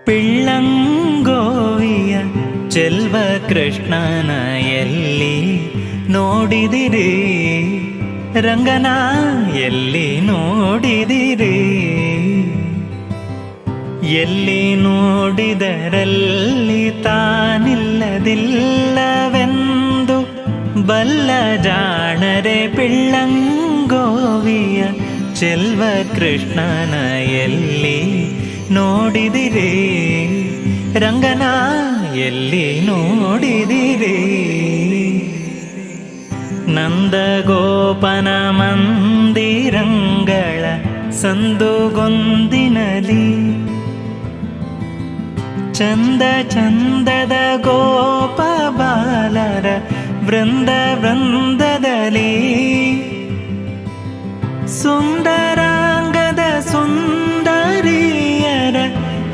ಪಿಳ್ಳಂಗೋವಿಯ ಚೆಲ್ವ ಕೃಷ್ಣನ ಎಲ್ಲಿ ನೋಡಿದಿರಿ? ರಂಗನ ಎಲ್ಲಿ ನೋಡಿದಿರಿ? ಎಲ್ಲಿ ನೋಡಿದರಲ್ಲಿ ತಾನಿಲ್ಲದಿಲ್ಲವೆಂದು ಬಲ್ಲ ಜಾಣರೆ ಪಿಳ್ಳಂಗೋವಿಯ ಚೆಲ್ವ ಕೃಷ್ಣನ ಎಲ್ಲಿ ನೋಡಿದಿರಿ? ರಂಗನ ಎಲ್ಲಿ ನೋಡಿದಿರಿ? ನಂದಗೋಪನ ಮಂದಿರಂಗಳ ಸಂದುಗೊಂದಿನಲಿ ಚಂದ ಚಂದದ ಗೋಪ ಬಾಲರ ವೃಂದ ವೃಂದದಲ್ಲಿ ಸುಂದರಾಂಗದ ಸುಂದರಿಯರ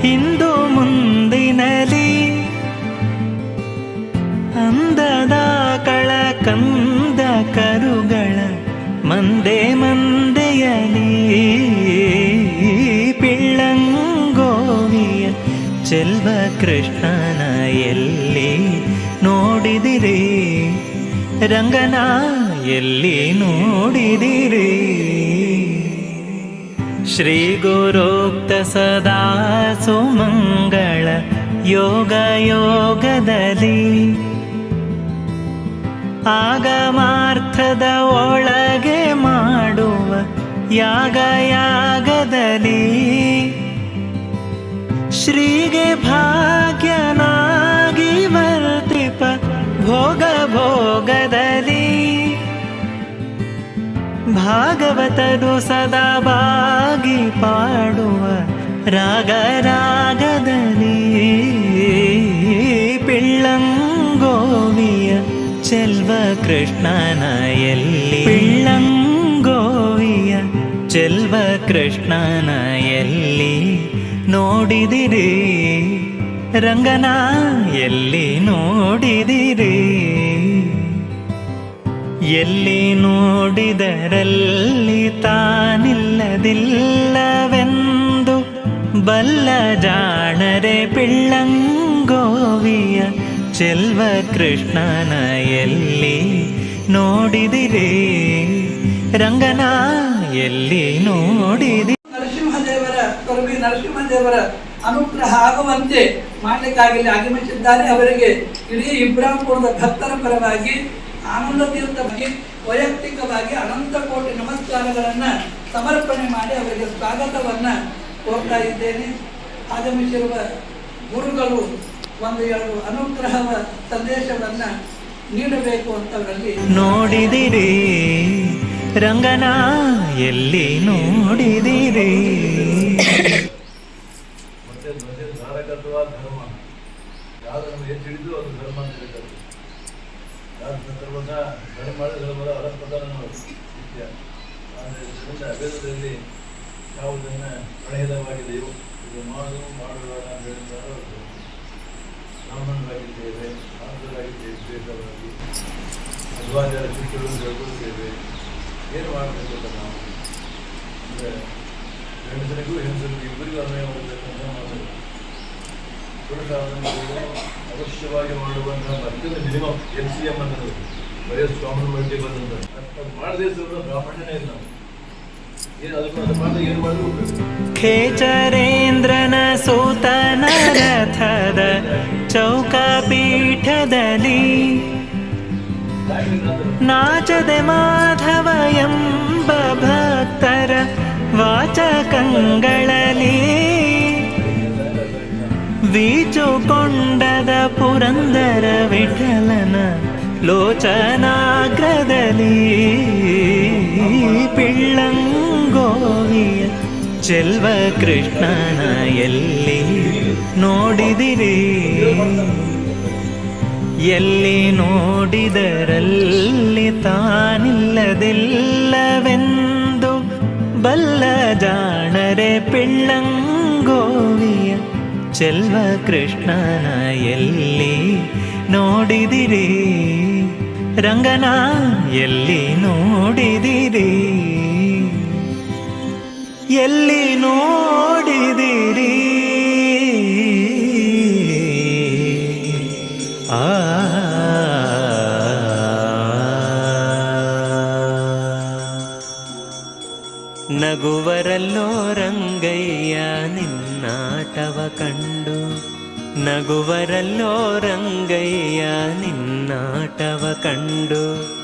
ಹಿಂದು ಮುಂದಿನಲಿ ಅಂದದ ಕಳ ಕಂದ ಕರುಗಳ ಮಂದೆ ಮಂದೆಯಲಿ ಪಿಳ್ಳಂಗೋವಿಯ ಚೆಲ್ವ ಕೃಷ್ಣನ ಎಲ್ಲಿ ನೋಡಿದಿರಿ? ರಂಗನ ಎಲ್ಲಿ ನೋಡಿದಿರಿ? ಶ್ರೀ ಗುರೋಕ್ತ ಸದಾ ಸುಮಂಗಳ ಯೋಗ ಯೋಗದಲ್ಲಿ ಆಗಮಾರ್ಥದ ಒಳಗೆ ಮಾಡುವ ಯಾಗ ಯಾಗದಲ್ಲಿ ಶ್ರೀಗೆ ಭಾಗ್ಯನಾಗಿ ವರ್ತಿಪ ಭೋಗ ಭೋಗದಲ್ಲಿ ಭಾಗವತರು ಸದಾ ಬಾಗಿ ಪಾಡುವ ರಾಗ ರಾಗದಲ್ಲಿ ಪಿಳ್ಳಂಗೋವಿಯ ಚೆಲ್ವ ಕೃಷ್ಣನ ಎಲ್ಲಿ? ಪಿಳ್ಳಂಗೋವಿಯ ಚೆಲ್ವ ಕೃಷ್ಣನ ಎಲ್ಲಿ ನೋಡಿದಿರಿ? ರಂಗನ ಎಲ್ಲಿ ನೋಡಿದಿರಿ? ಎಲ್ಲಿ ನೋಡಿದರಲ್ಲಿ ತಾನಿಲ್ಲದಿಲ್ಲವೆಂದು ಬಲ್ಲ ಜಾಣರೆ ಪಿಳ್ಳಂಗೋವಿಯ ಚೆಲ್ವ ಕೃಷ್ಣನ ಎಲ್ಲಿ ನೋಡಿದಿರಿ? ರಂಗನ ಎಲ್ಲಿ ನೋಡಿದಿರಿ? ನರಸಿಂಹದೇವರ ಕರುವಿ ನರಸಿಂಹದೇವರ ಅನುಗ್ರಹ ಆಗುವಂತೆ ಮಾಡಲಿಕ್ಕಾಗಿ ಆಗಮಿಸಿದ್ದಾರೆ. ಅವರಿಗೆ ಇಡೀ ಇಬ್ರಾಂಪುರದ ಭಕ್ತರ ಪರವಾಗಿ ಆನಂದ ತೀರ್ಥವಾಗಿ ವೈಯಕ್ತಿಕವಾಗಿ ಅನಂತ ಕೋಟಿ ನಮಸ್ಕಾರಗಳನ್ನು ಸಮರ್ಪಣೆ ಮಾಡಿ ಅವರಿಗೆ ಸ್ವಾಗತವನ್ನು ಕೋರ್ತಾ ಇದ್ದೇನೆ. ಆಗಮಿಸಿರುವ ಗುರುಗಳು ಒಂದು ಎರಡು ಅನುಗ್ರಹವ ಸಂದೇಶವನ್ನು ನೀಡಬೇಕು ಅಂತವರಲ್ಲಿ ನೋಡಿದಿರಿ? ರಂಗನ ಎಲ್ಲಿ ನೋಡಿದಿರಿ? ಧರ್ಮ ಯಾವುದು ನಮಗೆ ತಿಳಿದು ಅದು ಧರ್ಮ ಅಂತ ಹೇಳ್ತಾರೆ. ಯಾವ ಸಂದರ್ಭದ ಧರ್ಮ ಧರ್ಮದ ಅರಸ್ಪದ ನಿತ್ಯ ವೇದದಲ್ಲಿ ಯಾವುದನ್ನು ಪ್ರಣಹಿತವಾಗಿದೆಯೋ ಇದು ಮಾಡುವಾಗ ಅಂತ ಹೇಳಿದಾಗ ಬ್ರಾಹ್ಮಣರಾಗಿದ್ದೇವೆ, ಆಂಧ್ರರಾಗಿದ್ದೇವೆ, ಶ್ರೇಷ್ಠರಾಗಿ ಮಧ್ವಾಚಾರ ಶಿಷ್ಯರು ಹೇಳ್ಕೊಳ್ತೇವೆ. ಏನು ಮಾಡಬೇಕು ಅಂತ ನಾವು ಅಂದರೆ ಗಂಡಸನಿಗೂ ಹೆಂಗಸರಿಗೂ ಇಬ್ಬರಿಗೂ ಅನ್ವಯ ಮಾಡಬೇಕಂತ ಮಾತು. ಅವಶ್ಯವಾಗಿ ಮಾಡುವಂತಹ ಅತ್ಯಂತ ಮಿನಿಮಮ್ LCM ಅನ್ನೋದು ಬರೀ ಕಾಮನ್ ಮಲ್ಟಿ ಬಂದಂತ ಅದು ಮಾಡದೇ ಬ್ರಾಹ್ಮಣನೇ ಇಲ್ಲ. ಏನು ಅದಕ್ಕೆ ಅದು ಮಾಡಿದಾಗ ಏನು ಮಾಡಬೇಕು? ಖೇಚರೇಂದ್ರನ ಸೂತನ ರಥದ ಚೌಕಪೀಠದಲ್ಲಿ ನಾಚದೆ ಮಾಧವ ಎಂಬ ಭಕ್ತರ ವಾಚಕಂಗಳಲ್ಲಿ ವೀಚುಕೊಂಡದ ಪುರಂದರ ವಿಠಲನ ಲೋಚನಾಗ್ರದಲ್ಲಿ ಪಿಳ್ಳಂಗೋವಿಯ ಚೆಲ್ವ ಕೃಷ್ಣನ ಎಲ್ಲಿ ನೋಡಿದಿರಿ? ಎಲ್ಲಿ ನೋಡಿದರಲ್ಲಿ ತಾನಿಲ್ಲದಿಲ್ಲವೆಂದು ಬಲ್ಲ ಜಾಣರೆ ಪಿಳ್ಳಂಗೋವಿಯ ಚೆಲ್ವ ಕೃಷ್ಣನ ಎಲ್ಲಿ ನೋಡಿದಿರಿ? ರಂಗನ ಎಲ್ಲಿ ನೋಡಿದಿರಿ? ಎಲ್ಲಿ ನೋಡಿದಿರಿ? ನಗುವರಲ್ಲೋ ರಂಗಯ್ಯ ನಿನ್ನಾಟವ ಕಂಡು. ನಗುವರಲ್ಲೋ ರಂಗಯ್ಯ ನಿನ್ನಾಟವ ಕಂಡು.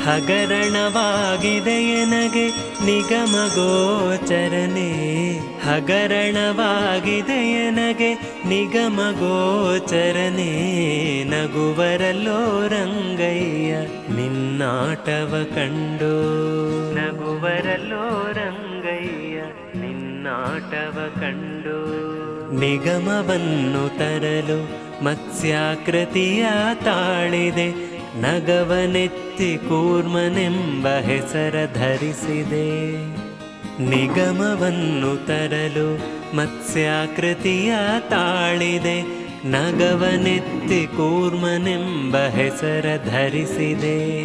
ಹಗರಣವಾಗಿದೆ ಎನಗೆ ನಿಗಮ ಗೋಚರನೆ. ಹಗರಣವಾಗಿದೆ ಎನಗೆ ನಿಗಮ ಗೋಚರನೆ. ನಗುವರಲ್ಲೋ ರಂಗಯ್ಯ ನಿನ್ನಾಟವ ಕಂಡು. ನಗುವರಲ್ಲೋ ರಂಗಯ್ಯ ನಿನ್ನಾಟವ ಕಂಡು. ನಿಗಮವನ್ನು ತರಲು ಮತ್ಸ್ಯಾಕೃತಿಯ ತಾಳಿದೆ. ನಗವನೆತ್ತಿ ಕೂರ್ಮನೆಂಬ ಹೆಸರ ಧರಿಸಿದೆ. ನಿಗಮವನ್ನು ತರಲು ಮತ್ಸ್ಯಾಕೃತಿಯ ತಾಳಿದೆ. ನಗವನೆತ್ತಿ ಕೂರ್ಮನೆಂಬ ಹೆಸರ ಧರಿಸಿದೆ.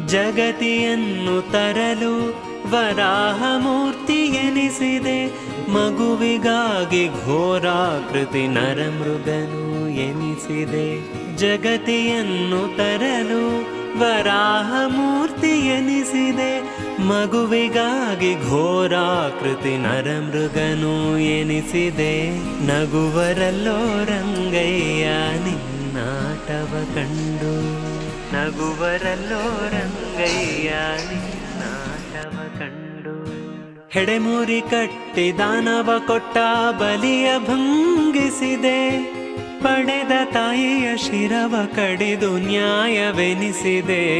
ಜಗತಿಯನ್ನು ತರಲು ವರಾಹಮೂರ್ತಿ ಎನಿಸಿದೆ. ಮಗುವಿಗಾಗಿ ಘೋರಾಕೃತಿ ನರಮೃಗನು ಎನಿಸಿದೆ. ಜಗತಿಯನ್ನು ತರಲು ವರಾಹಮೂರ್ತಿ ಎನಿಸಿದೆ. ಮಗುವಿಗಾಗಿ ಘೋರಾಕೃತಿ ನರಮೃಗನು ಎನಿಸಿದೆ. ನಗುವರಲ್ಲೋ ರಂಗಯ್ಯ ನಿನ್ನಾಟವ ಕಂಡು. ನಗುವರಲ್ಲೋ ರಂಗಯ್ಯ ನಿನ್ನಾಟವ ಕಂಡು. ಹೆಡೆಮುರಿ ಕಟ್ಟಿ ದಾನವ ಕೊಟ್ಟ ಬಲಿಯ ಭಂಗಿಸಿದೆ. ಪಡೆದ ತಾಯಿಯ ಶಿರವ ಕಡಿದು ನ್ಯಾಯವೆನಿಸಿದೆ.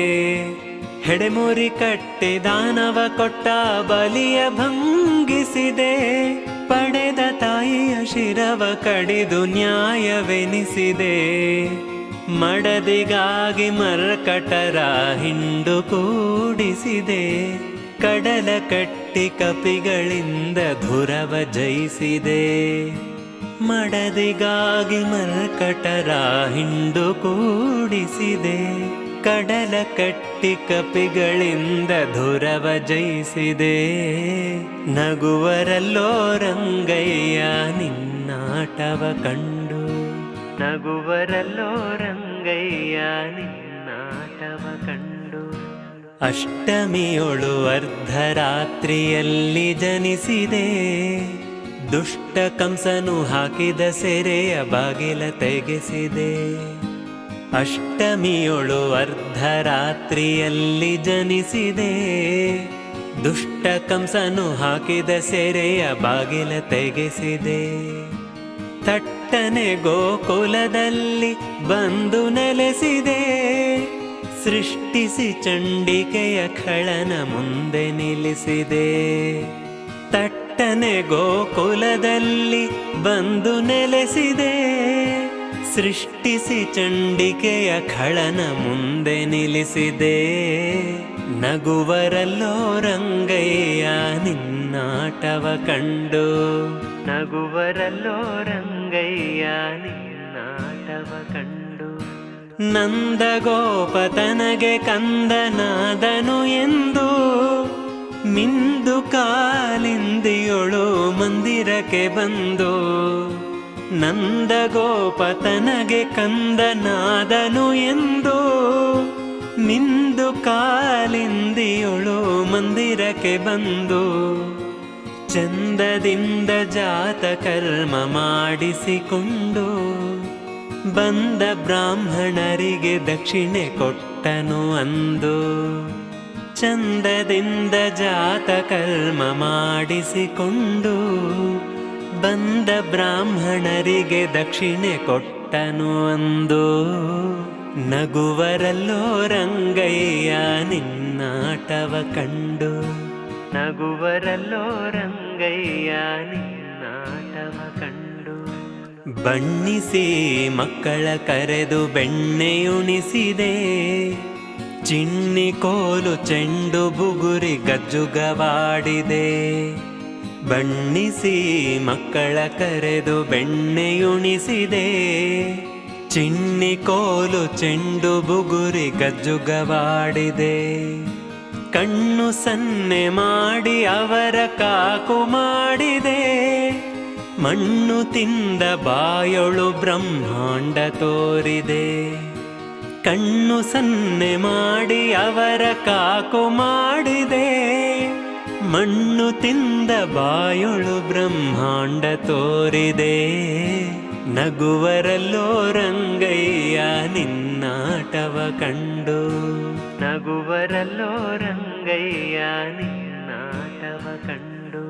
ಹೆಡೆಮುರಿ ಕಟ್ಟಿ ದಾನವ ಕೊಟ್ಟ ಬಲಿಯ ಭಂಗಿಸಿದೆ. ಪಡೆದ ತಾಯಿಯ ಶಿರವ ಕಡಿದು ನ್ಯಾಯವೆನಿಸಿದೆ. ಮಡದಿಗಾಗಿ ಮರ್ಕಟರ ಹಿಂಡು ಕೂಡಿಸಿದೆ. ಕಡಲ ಕಟ್ಟಿ ಕಪಿಗಳಿಂದ ಧುರವ ಜಯಿಸಿದೆ. ಮಡದಿಗಾಗಿ ಮರ್ಕಟರ ಹಿಂಡು ಕೂಡಿಸಿದೆ. ಕಡಲ ಕಟ್ಟಿ ಕಪಿಗಳಿಂದ ಧುರವ ಜಯಿಸಿದೆ. ನಗುವರಲ್ಲೋ ರಂಗಯ್ಯ ನಿನ್ನಾಟವ ಕಂಡು. ನಗುವರಲ್ಲೋ ರಂಗಯ್ಯ ನಿನ್ನಾಟವ ಕಂಡು. ಅಷ್ಟಮಿಯೊಳು ಅರ್ಧರಾತ್ರಿಯಲ್ಲಿ ಜನಿಸಿದೆ. ದುಷ್ಟ ಕಂಸನು ಹಾಕಿದ ಸೆರೆಯ ಬಾಗಿಲ ತೆಗೆಸಿದೆ. ಅಷ್ಟಮಿಯೊಳು ಅರ್ಧರಾತ್ರಿಯಲ್ಲಿ ಜನಿಸಿದೆ. ದುಷ್ಟ ಕಂಸನು ಹಾಕಿದ ಸೆರೆಯ ಬಾಗಿಲ ತೆಗೆಸಿದೆ. ತಟ್ಟನೆ ಗೋಕುಲದಲ್ಲಿ ಬಂದು ನೆಲೆಸಿದೆ. ಸೃಷ್ಟಿಸಿ ಚಂಡಿಕೆಯ ಖಳನ ಮುಂದೆ ನಿಲ್ಲಿಸಿದೆ. ತಟ್ಟನೆ ಗೋಕುಲದಲ್ಲಿ ಬಂದು ನೆಲೆಸಿದೆ. ಸೃಷ್ಟಿಸಿ ಚಂಡಿಕೆಯ ಖಳನ ಮುಂದೆ ನಿಲ್ಲಿಸಿದೆ. ನಗುವರಲ್ಲೋ ರಂಗಯ್ಯ ನಿನ್ನಾಟವ ಕಂಡು. ನಗುವರಲ್ಲೋ ರಂಗಯ್ಯ ನಿನ್ನಾಟವ ಕಂಡು. ನಂದಗೋಪ ತನಗೆ ಕಂದನಾದನು ಎಂದು ಮಿಂದು ಕಾಲಿಂದಿಯೊಳು ಮಂದಿರಕ್ಕೆ ಬಂದು. ನಂದಗೋಪ ತನಗೆ ಕಂದನಾದನು ಎಂದು ಮಿಂದು ಕಾಲಿಂದಿಯೊಳು ಮಂದಿರಕ್ಕೆ ಬಂದು. ಚಂದದಿಂದ ಜಾತ ಕರ್ಮ ಮಾಡಿಸಿಕೊಂಡು ಬಂದ ಬ್ರಾಹ್ಮಣರಿಗೆ ದಕ್ಷಿಣೆ ಕೊಟ್ಟನು ಅಂದು. ಚಂದದಿಂದ ಜಾತ ಕರ್ಮ ಮಾಡಿಸಿಕೊಂಡು ಬಂದ ಬ್ರಾಹ್ಮಣರಿಗೆ ದಕ್ಷಿಣೆ ಕೊಟ್ಟನು ಅಂದು. ನಗುವರಲ್ಲೋ ರಂಗಯ್ಯ ನಿನ್ನಾಟವ ಕಂಡು. ನಗುವರಲ್ಲೋ ರಂಗಯ್ಯ ನಿನ್ನಾಟವ ಕಂಡು. ಬಣ್ಣಿಸಿ ಮಕ್ಕಳ ಕರೆದು ಬೆಣ್ಣೆಯುಣಿಸಿದೆ. ಚಿಣ್ಣಿ ಕೋಲು ಚೆಂಡು ಬುಗುರಿ ಗಜ್ಜುಗವಾಡಿದೆ. ಬಣ್ಣಿಸಿ ಮಕ್ಕಳ ಕರೆದು ಬೆಣ್ಣೆಯುಣಿಸಿದೆ. ಚಿಣ್ಣಿ ಕೋಲು ಚೆಂಡು ಬುಗುರಿ ಗಜ್ಜುಗವಾಡಿದೆ. ಕಣ್ಣು ಸನ್ನೆ ಮಾಡಿ ಅವರ ಕಾಕು ಮಾಡಿದೆ. ಮಣ್ಣು ತಿಂದ ಬಾಯೊಳು ಬ್ರಹ್ಮಾಂಡ ತೋರಿದೆ. ಕಣ್ಣು ಸನ್ನೆ ಮಾಡಿ ಅವರ ಕಾಕು ಮಾಡಿದೆ. ಮಣ್ಣು ತಿಂದ ಬಾಯೊಳು ಬ್ರಹ್ಮಾಂಡ ತೋರಿದೆ. ನಗುವರಲ್ಲೋ ರಂಗಯ್ಯ ನಿನ್ನಾಟವ ಕಂಡು, ನಗುವರಲ್ಲೋ ರಂಗಯ್ಯ ನಿನ್ನಾಟವ ಕಂಡು.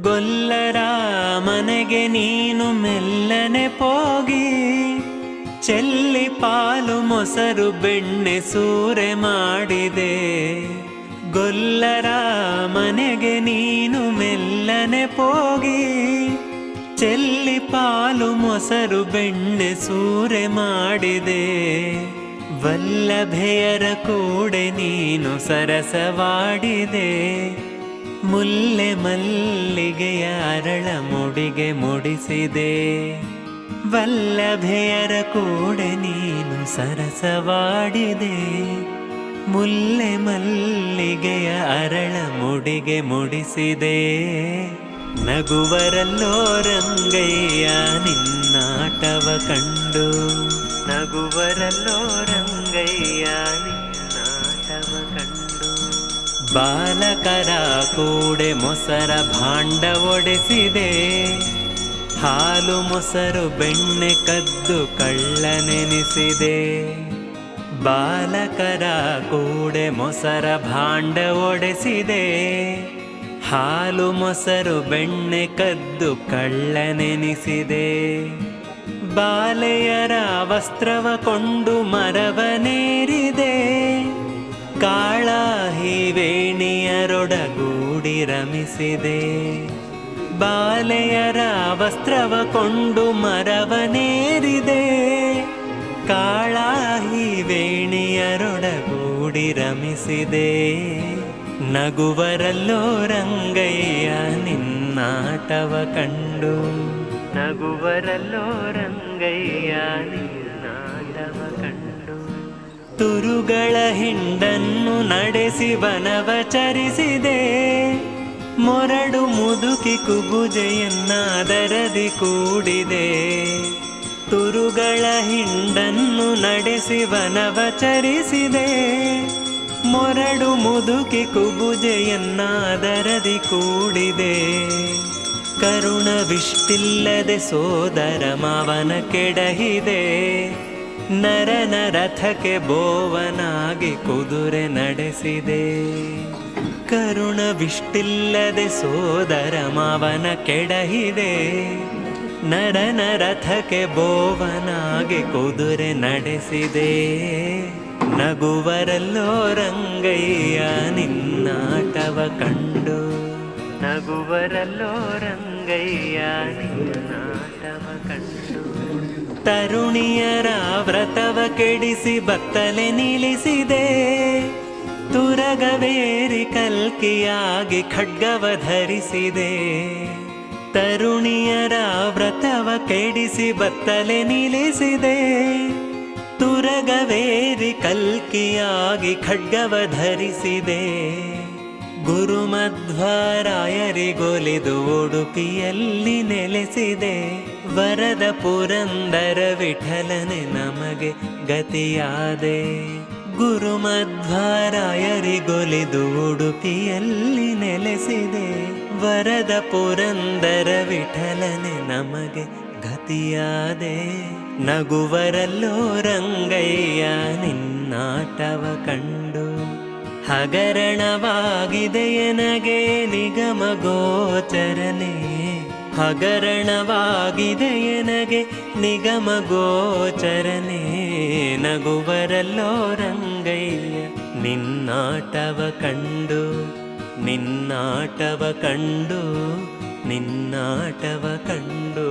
ಗೊಲ್ಲರ ಮನೆಗೆ ನೀನು ಮೆಲ್ಲನೆ ಹೋಗಿ, ಚೆಲ್ಲಿ ಪಾಲು ಮೊಸರು ಬೆಣ್ಣೆ ಸೂರೆ ಮಾಡಿದೆ. ಗೊಲ್ಲರ ಮನೆಗೆ ನೀನು ಮೆಲ್ಲನೆ ಹೋಗಿ, ಚೆಲ್ಲಿ ಪಾಲು ಮೊಸರು ಬೆಣ್ಣೆ ಸೂರೆ ಮಾಡಿದೆ. ವಲ್ಲಭೆಯರ ಕೂಡೆ ನೀನು ಸರಸವಾಡಿದೆ. ಮುಲ್ಲೆ ಮಲ್ಲಿಗೆಯ ಅರಳ ಮುಡಿಗೆ ಮುಡಿಸಿದೆ. ವಲ್ಲಭೆಯರ ಕೂಡೆ ನೀನು ಸರಸವಾಡಿದೆ. ಮುಲ್ಲೆ ಮಲ್ಲಿಗೆಯ ಅರಳ ಮುಡಿಗೆ ಮುಡಿಸಿದೆ. ನಗುವರಲ್ಲೋ ರಂಗಯ್ಯ ನಿನ್ನಾಟವ ಕಂಡು, ನಗುವರಲ್ಲೋ ರಂಗಯ್ಯ ನಿನ್ನಾಟವ ಕಂಡು. ಬಾಲಕರ ಕೂಡೆ ಮೊಸರ ಭಾಂಡ ಒಡೆಸಿದೆ. ಹಾಲು ಮೊಸರು ಬೆಣ್ಣೆ ಕದ್ದು ಕಳ್ಳನೆನಿಸಿದೆ. ಬಾಲಕರ ಕೂಡೆ ಮೊಸರ ಭಾಂಡ ಒಡೆಸಿದೆ. ಹಾಲು ಮೊಸರು ಬೆಣ್ಣೆ ಕದ್ದು ಕಳ್ಳನೆನಿಸಿದೆ. ಬಾಲೆಯರ ವಸ್ತ್ರವ ಕೊಂಡು ಮರವನೇರಿದೆ. ಕಾಳಾಹಿ ವೇಣಿಯರೊಡಗೂಡಿ ರಮಿಸಿದೆ. ಬಾಲೆಯರ ವಸ್ತ್ರವ ಕೊಂಡು ಮರವನೇರಿದೆ. ಕಾಳಾಹಿ ವೇಣಿಯರೊಡಗೂಡಿ ರಮಿಸಿದೆ. ನಗುವರಲ್ಲೋ ರಂಗಯ್ಯ ನಿನ್ನಾಟವ ಕಂಡು, ನಗುವರಲ್ಲೋ ರಂಗಯ್ಯ ನಿನ್ನಾಟವ ಕಂಡು. ತುರುಗಳ ಹಿಂಡನ್ನು ನಡೆಸಿ ವನವ ಚರಿಸಿದೆ. ಮೊರಡು ಮುದುಕಿ ಕುಬುಜೆಯನ್ನಾದರದಿ ಕೂಡಿದೆ. ತುರುಗಳ ಹಿಂಡನ್ನು ನಡೆಸಿ ವನವ ಚರಿಸಿದೆ. ಮೊರಡು ಮುದುಕಿ ಕುಬುಜೆಯನ್ನಾದರದಿ ಕೂಡಿದೆ. ಕರುಣವಿಷ್ಟಿಲ್ಲದೆ ಸೋದರ ಮಾವನ ಕೆಡಹಿದೆ. ನರನ ರಥಕ್ಕೆ ಬೋವನಾಗಿ ಕುದುರೆ ನಡೆಸಿದೆ. ಕರುಣವಿಷ್ಟಿಲ್ಲದೆ ಸೋದರ ಮಾವನ ಕೆಡಹಿದೆ. ನರನ ರಥಕ್ಕೆ ಬೋವನಾಗಿ ಕುದುರೆ ನಡೆಸಿದೆ. ನಗುವರಲ್ಲೋ ರಂಗಯ್ಯ ನಿನ್ನಾಟವ ಕಂಡು, ನಗುವರಲ್ಲೋ ರಂಗಯ್ಯ ನಿನ್ನಾಟವ ಕಂಡು. ತರುಣಿಯರ ವ್ರತವ ಕೆಡಿಸಿ ಬತ್ತಲೆ ನಿಲ್ಲಿಸಿದೆ. ತುರಗವೇರಿ ಕಲ್ಕಿಯಾಗಿ ಖಡ್ಗವ ಧರಿಸಿದೆ. ತರುಣಿಯರ ವ್ರತವ ಕೆಡಿಸಿ ಬತ್ತಲೆ ನಿಲ್ಲಿಸಿದೆ. ತುರಗವೇರಿ ಕಲ್ಕಿಯಾಗಿ ಖಡ್ಗವ ಧರಿಸಿದೆ. ಗುರುಮಧ್ವರಾಯರಿಗೊಲಿದು ಉಡುಪಿಯಲ್ಲಿ ನೆಲೆಸಿದೆ. ವರದ ಪುರಂದರ ವಿಠಲನೆ ನಮಗೆ ಗತಿಯಾದೆ. ಗುರುಮಧ್ವರಾಯರಿಗೊಲಿದು ಉಡುಪಿಯಲ್ಲಿ ನೆಲೆಸಿದೆ. ವರದ ಪುರಂದರ ವಿಠಲನೆ ನಮಗೆ ಗತಿಯಾದೆ. ನಗುವರಲ್ಲೋ ರಂಗಯ್ಯ ನಿನ್ನಾಟವ ಕಂಡು, ಹಗರಣವಾಗಿದೆ ಎನಗೆ ನಿಗಮ ಗೋಚರನೆ. ಹಗರಣವಾಗಿದೆ ಎನಗೆ ನಿಗಮ ಗೋಚರನೆ. ನಗುವರಲ್ಲೋ ರಂಗಯ್ಯ ನಿನ್ನಾಟವ ಕಂಡು, ನಿನ್ನಾಟವ ಕಂಡು, ನಿನ್ನಾಟವ ಕಂಡು.